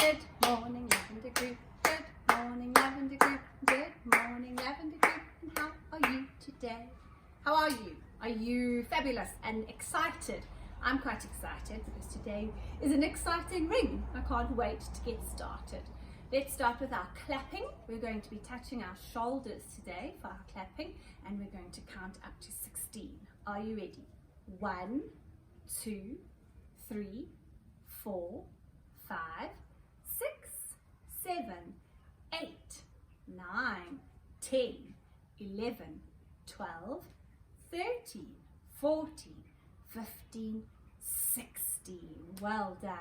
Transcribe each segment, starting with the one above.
Good morning, Lavender Group. Good morning, Lavender Group. Good morning, Lavender Group. And how are you today? How are you? Are you fabulous and excited? I'm quite excited because today is an exciting ring. I can't wait to get started. Let's start with our clapping. We're going to be touching our shoulders today for our clapping, and we're going to count up to 16. Are you ready? 1, 2, 3, 4, 5, 6, 7, 8, 9, 10, 11, 12, 13, 14, 15, 16. Well done.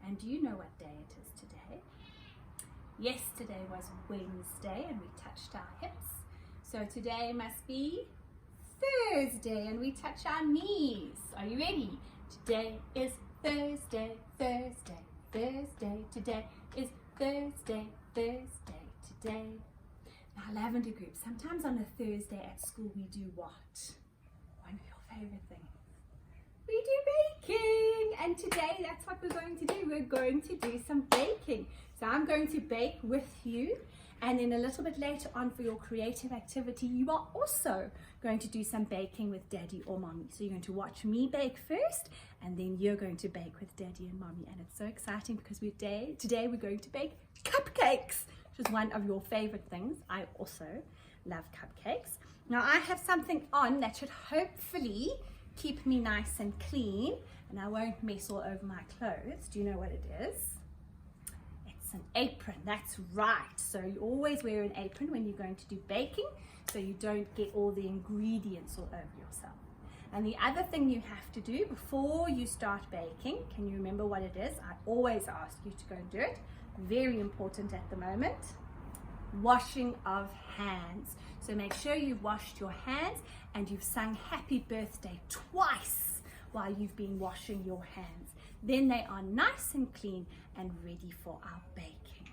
And do you know what day it is today? Yesterday was Wednesday and we touched our hips. So today must be Thursday and we touch our knees. Are you ready? Today is Thursday, Thursday, Thursday. Today is Thursday, Thursday, today. Now, Lavender Group, sometimes on a Thursday at school we do what? One of your favorite things. We do baking, and today that's what we're going to do. We're going to do some baking. So I'm going to bake with you, and then a little bit later on for your creative activity, you are also going to do some baking with Daddy or Mommy. So you're going to watch me bake first, and then you're going to bake with Daddy and Mommy. And it's so exciting because today we're going to bake cupcakes, which is one of your favorite things. I also love cupcakes. Now I have something on that should hopefully keep me nice and clean, and I won't mess all over my clothes. Do you know what it is? It's an apron. That's right. So you always wear an apron when you're going to do baking, so you don't get all the ingredients all over yourself. And the other thing you have to do before you start baking, can you remember what it is? I always ask you to go and do it. Very important at the moment. Washing of hands. So make sure you've washed your hands and you've sung happy birthday twice while you've been washing your hands. Then they are nice and clean and ready for our baking.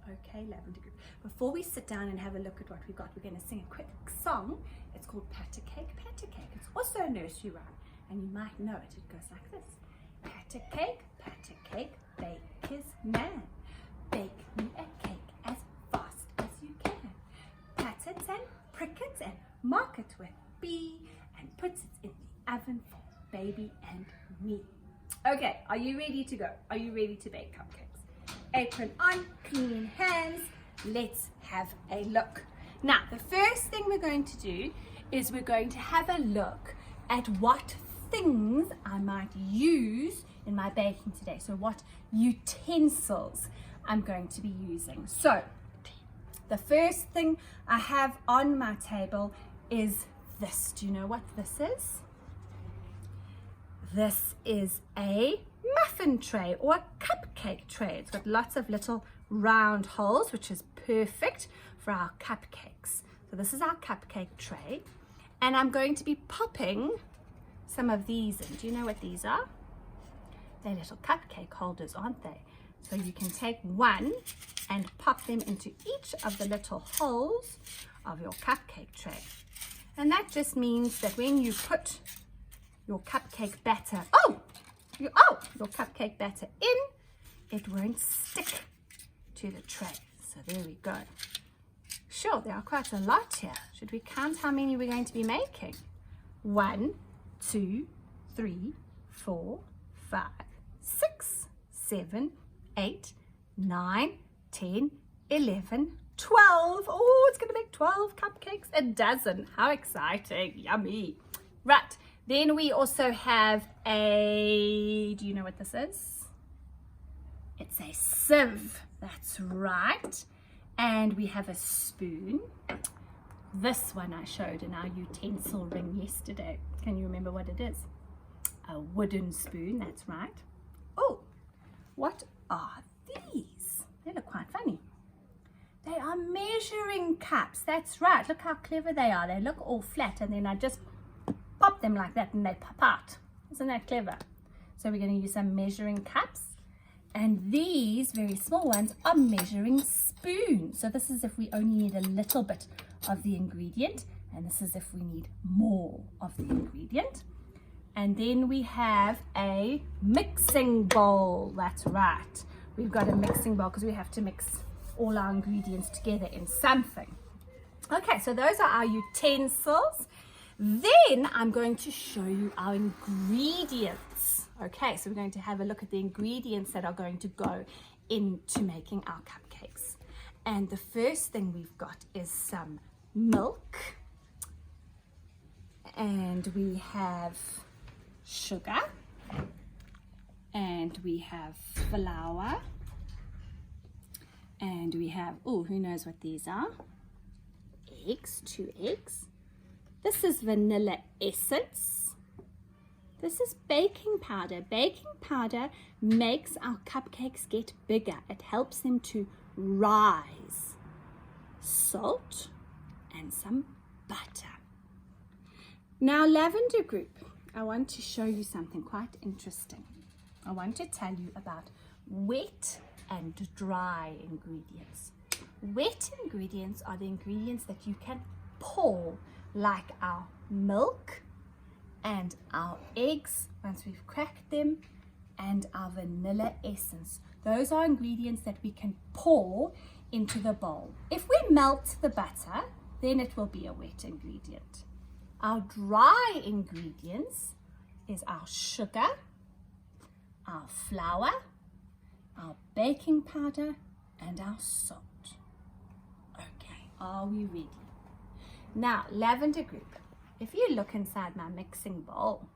Okay, Lavender Group. Before we sit down and have a look at what we've got, we're going to sing a quick song. It's called Patter Cake, Patter Cake. It's also a nursery rhyme, and you might know it. It goes like this. Patter cake, baker's man. Bake me a cake as fast as you can. Pat it and prick it and mark it with B and put it in the oven for baby and me. Okay, are you ready to go? Are you ready to bake cupcakes? Apron on, clean hands. Let's have a look. Now, the first thing we're going to do is we're going to have a look at what things I might use in my baking today. So what utensils I'm going to be using. So the first thing I have on my table is this. Do you know what this is? This is a muffin tray or a cupcake tray. It's got lots of little round holes, which is perfect for our cupcakes. So this is our cupcake tray, and I'm going to be popping some of these in. Do you know what these are? They're little cupcake holders, aren't they? So you can take one and pop them into each of the little holes of your cupcake tray. And that just means that when you put your cupcake batter, your cupcake batter in, it won't stick to the tray. So there we go. Sure, there are quite a lot here. Should we count how many we're going to be making? 1, 2, 3, 4, 5, 6, 7, 8, 9, 10, 11, 12. Oh, it's going to make 12 cupcakes a dozen. How exciting. Yummy. Right. Then we also have do you know what this is? It's a sieve. That's right. And we have a spoon. This one I showed in our utensil ring yesterday. Can you remember what it is? A wooden spoon. That's right. Oh, what are these? They look quite funny. They are measuring cups. That's right. Look how clever they are. They look all flat, and then I just pop them like that and they pop out. Isn't that clever? So we're going to use some measuring cups, and these very small ones are measuring spoons. So this is if we only need a little bit of the ingredient, and this is if we need more of the ingredient. And then we have a mixing bowl. That's right. we've got a mixing bowl because we have to mix all our ingredients together in something. Okay, so those are our utensils. Then I'm going to show you our ingredients. Okay, so we're going to have a look at the ingredients that are going to go into making our cupcakes. And the first thing we've got is some milk. And we have sugar. And we have flour. And we have, oh, who knows what these are? Eggs, 2 eggs. This is vanilla essence. This is baking powder. Baking powder makes our cupcakes get bigger. It helps them to rise. Salt and some butter. Now, Lavender Group, I want to show you something quite interesting. I want to tell you about wet and dry ingredients. Wet ingredients are the ingredients that you can pour, like our milk and our eggs once we've cracked them, and our vanilla essence. Those are ingredients that we can pour into the bowl. If we melt the butter, then it will be a wet ingredient. Our dry ingredients is our sugar, our flour, our baking powder, and our salt. Okay, are we ready? Now, Lavender Group, if you look inside my mixing bowl,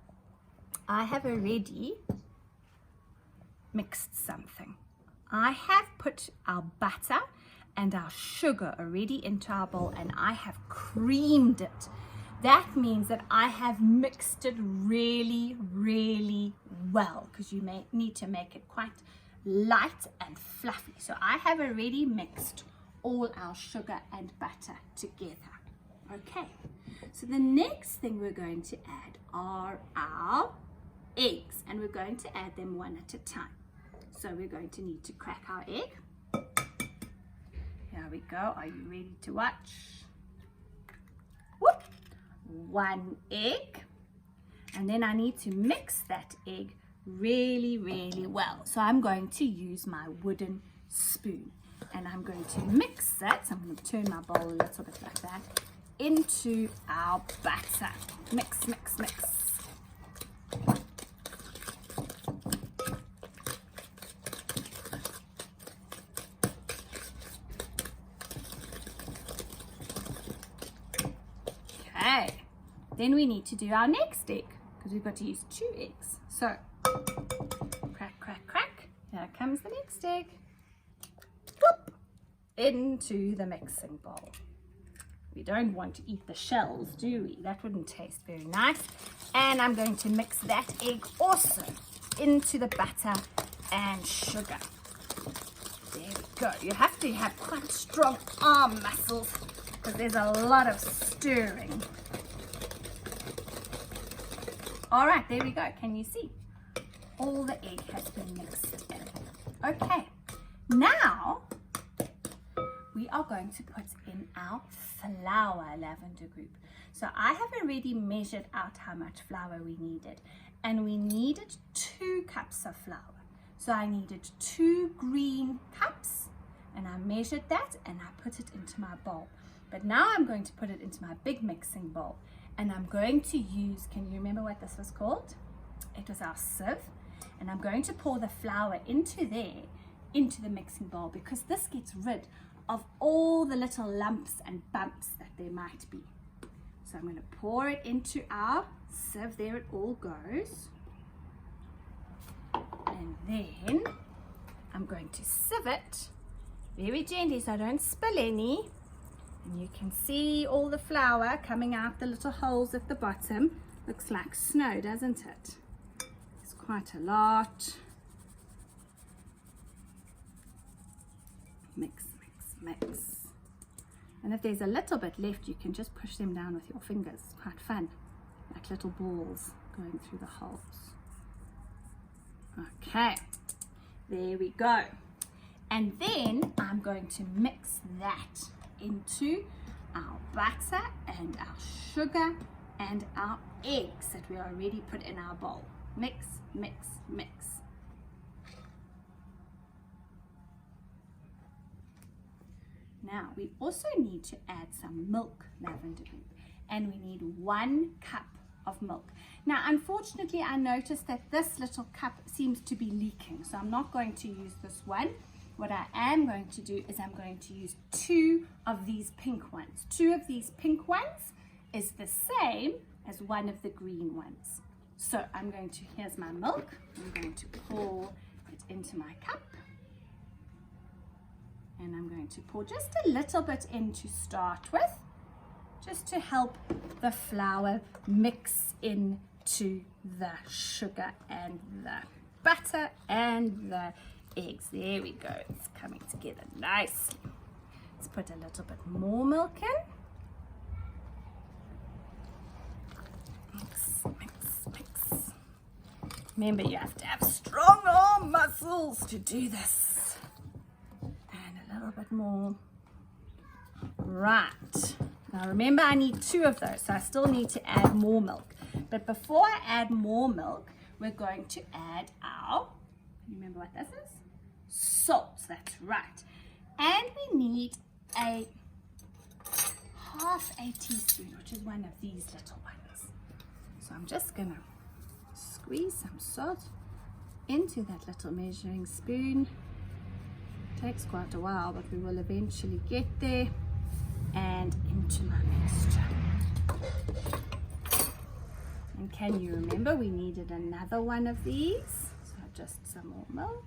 I have already mixed something. I have put our butter and our sugar already into our bowl, and I have creamed it. That means that I have mixed it really, really well, because you may need to make it quite light and fluffy. So I have already mixed all our sugar and butter together. Okay, so the next thing we're going to add are our eggs, and we're going to add them one at a time. So we're going to need to crack our egg. Here we go. Are you ready to watch? Whoop! 1 egg, and then I need to mix that egg really, really well. So I'm going to use my wooden spoon, and I'm going to mix that. So I'm going to turn my bowl a little bit like that into our batter. Mix, mix, mix. Okay, then we need to do our next egg, because we've got to use 2 eggs. So crack, crack, crack. Here comes the next egg. Whoop! Into the mixing bowl. We don't want to eat the shells, do we? That wouldn't taste very nice. And I'm going to mix that egg also into the butter and sugar. There we go. You have to have quite strong arm muscles, because there's a lot of stirring. All right, there we go. Can you see? All the egg has been mixed in. Okay, now we are going to put in our flour, Lavender Group. So I have already measured out how much flour we needed, and we needed 2 cups of flour. So I needed 2 green cups, and I measured that and I put it into my bowl. But now I'm going to put it into my big mixing bowl, and I'm going to use, can you remember what this was called? It was our sieve. And I'm going to pour the flour into there, into the mixing bowl, because this gets rid of all the little lumps and bumps that there might be. So I'm going to pour it into our sieve. There it all goes. And then I'm going to sieve it very gently so I don't spill any. And you can see all the flour coming out the little holes at the bottom. Looks like snow, doesn't it? It's quite a lot. Mix, mix, mix. And if there's a little bit left, you can just push them down with your fingers. It's quite fun, like little balls going through the holes. Okay, there we go. And then I'm going to mix that into our butter and our sugar and our eggs that we already put in our bowl. Mix, mix, mix. Now we also need to add some milk, Lavender Group, and we need 1 cup of milk. Now unfortunately I noticed that this little cup seems to be leaking, so I'm not going to use this one. What I am going to do is I'm going to use 2 of these pink ones. 2 of these pink ones is the same as 1 of the green ones. So I'm going to, here's my milk, I'm going to pour it into my cup. And I'm going to pour just a little bit in to start with, just to help the flour mix into the sugar and the butter and the eggs. There we go, it's coming together nicely. Let's put a little bit more milk in. Mix, mix, mix. Remember, you have to have strong arm muscles to do this. And a little bit more. Right. Now remember, I need 2 of those, so I still need to add more milk. But before I add more milk, we're going to add our, remember what this is? Salt, that's right. And we need a half a teaspoon, which is one of these little ones. So I'm just gonna squeeze some salt into that little measuring spoon. Takes quite a while, but we will eventually get there. And into my mixture. And can you remember we needed another one of these? So just some more milk.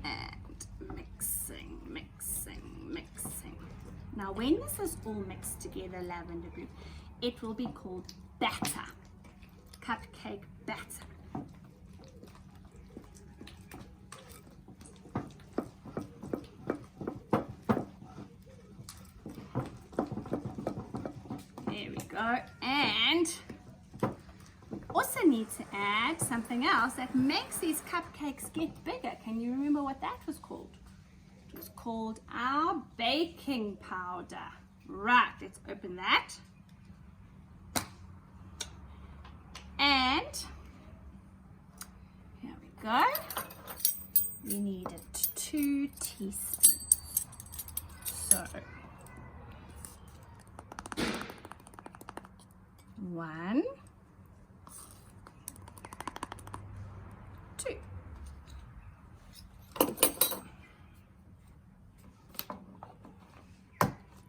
And mixing, mixing, mixing. Now when this is all mixed together, Lavender Group, it will be called batter, cupcake batter. And we also need to add something else that makes these cupcakes get bigger. Can you remember what that was called? It was called our baking powder. Right, let's open that. And here we go. We needed 2 teaspoons. So 1, 2.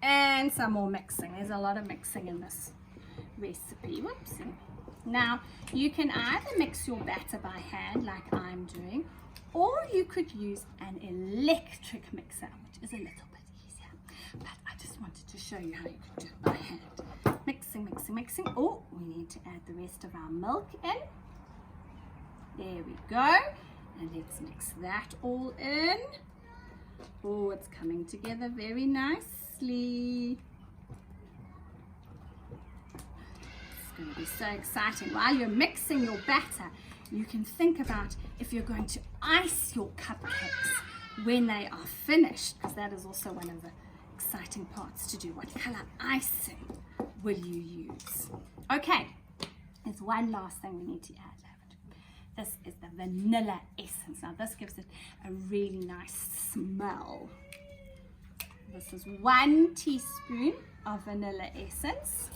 And some more mixing. There's a lot of mixing in this recipe. Whoopsie. Now, you can either mix your batter by hand like I'm doing, or you could use an electric mixer, which is a little bit easier. But I just wanted to show you how you could do it by hand. Mixing, mixing, mixing. Oh, we need to add the rest of our milk in. There we go. And let's mix that all in. Oh, it's coming together very nicely. It's going to be so exciting. While you're mixing your batter, you can think about if you're going to ice your cupcakes when they are finished, because that is also one of the exciting parts to do. What color icing will you use? Okay, there's one last thing we need to add. This is the vanilla essence. Now this gives it a really nice smell. This is 1 teaspoon of vanilla essence.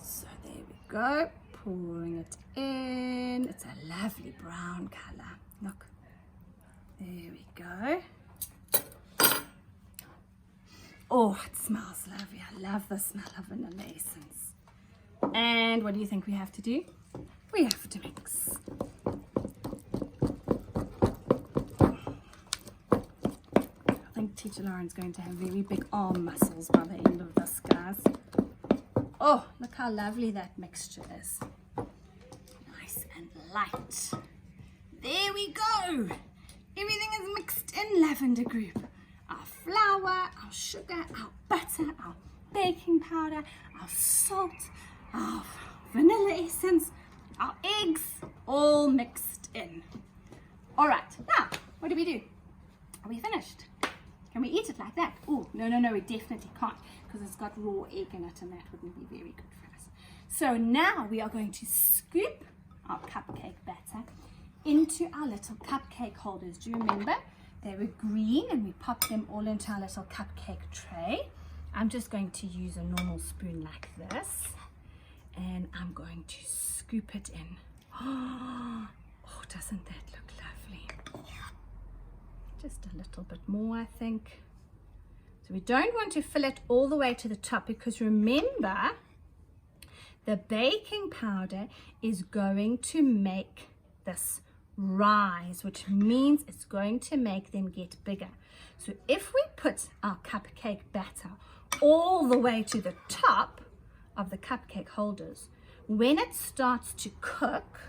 So there we go, pouring it in. It's a lovely brown color. Look, there we go. Oh, it smells lovely. I love the smell of vanilla essence. And what do you think we have to do? We have to mix. I think Teacher Lauren's going to have very big arm muscles by the end of this, guys. Oh, look how lovely that mixture is. Nice and light. There we go. Everything is mixed in, Lavender Group. Our flour, our sugar, our butter, our baking powder, our salt, our vanilla essence, our eggs, all mixed in. All right, now, what do we do? Are we finished? Can we eat it like that? Oh, no, we definitely can't, because it's got raw egg in it, and that wouldn't be very good for us. So now we are going to scoop our cupcake batter into our little cupcake holders. Do you remember? They were green and we popped them all into our little cupcake tray. I'm just going to use a normal spoon like this and I'm going to scoop it in. Oh, doesn't that look lovely? Just a little bit more, I think. So we don't want to fill it all the way to the top because remember, the baking powder is going to make this rise, which means it's going to make them get bigger. So if we put our cupcake batter all the way to the top of the cupcake holders, when it starts to cook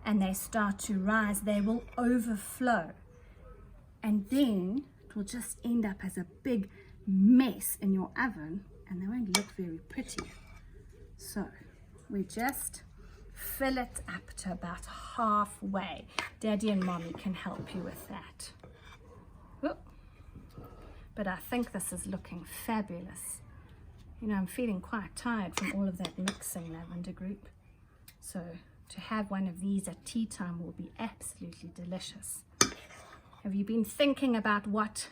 and they start to rise, they will overflow. And then it will just end up as a big mess in your oven and they won't look very pretty. So we just fill it up to about halfway. Daddy and Mommy can help you with that. Whoop. But I think this is looking fabulous. You know, I'm feeling quite tired from all of that mixing, Lavender Group. So to have one of these at tea time will be absolutely delicious. Have you been thinking about what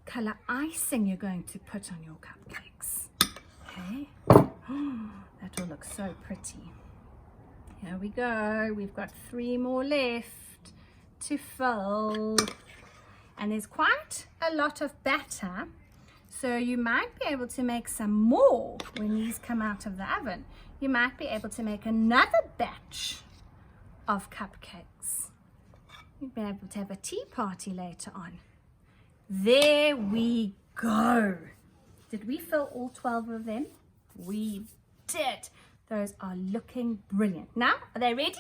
color icing you're going to put on your cupcakes? Okay. Oh, that will look so pretty. Here we go. We've got 3 more left to fill. And there's quite a lot of batter. So you might be able to make some more when these come out of the oven. You might be able to make another batch of cupcakes. You'll be able to have a tea party later on. There we go. Did we fill all 12 of them? We did. Those are looking brilliant. Now, are they ready?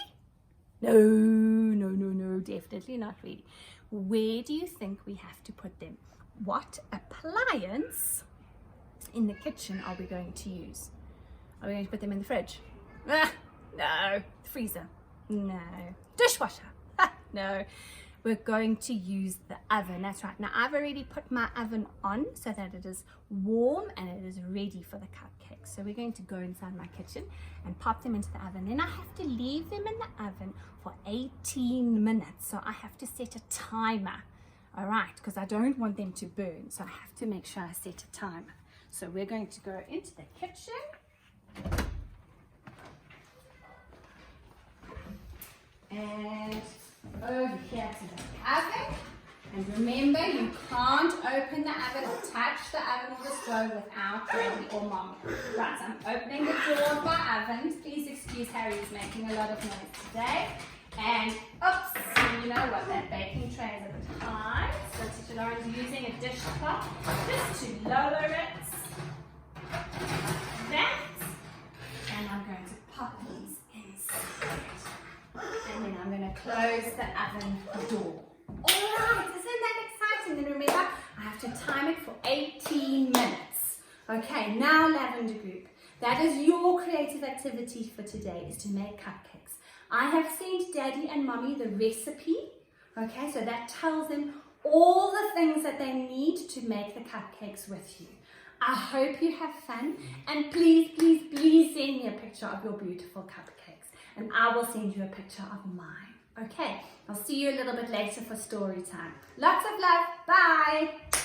No, definitely not ready. Where do you think we have to put them? What appliance in the kitchen are we going to use? Are we going to put them in the fridge? Ah, no. Freezer? No. Dishwasher? No. We're going to use the oven. That's right. Now I've already put my oven on so that it is warm and it is ready for the cupcakes. So we're going to go inside my kitchen and pop them into the oven. Then I have to leave them in the oven for 18 minutes. So I have to set a timer. All right, because I don't want them to burn. So I have to make sure I set a timer. So we're going to go into the kitchen. And over here to the oven. And remember, you can't open the oven or touch the oven or the stove without Daddy or Mom. Right, so I'm opening the door of my oven. Please excuse Harry, he's making a lot of noise today. And oops, you know what, that baking tray is a bit high. So Teacher Lauren's using a dishcloth just to lower it. That. And I'm going to pop these inside. And then I'm going to close the oven door. Alright, isn't that exciting? And remember, I have to time it for 18 minutes. Okay, now Lavender Group. That is your creative activity for today, is to make cupcakes. I have sent Daddy and Mommy the recipe. Okay, so that tells them all the things that they need to make the cupcakes with you. I hope you have fun. And please, please, please send me a picture of your beautiful cupcakes. And I will send you a picture of mine. Okay, I'll see you a little bit later for story time. Lots of love. Bye.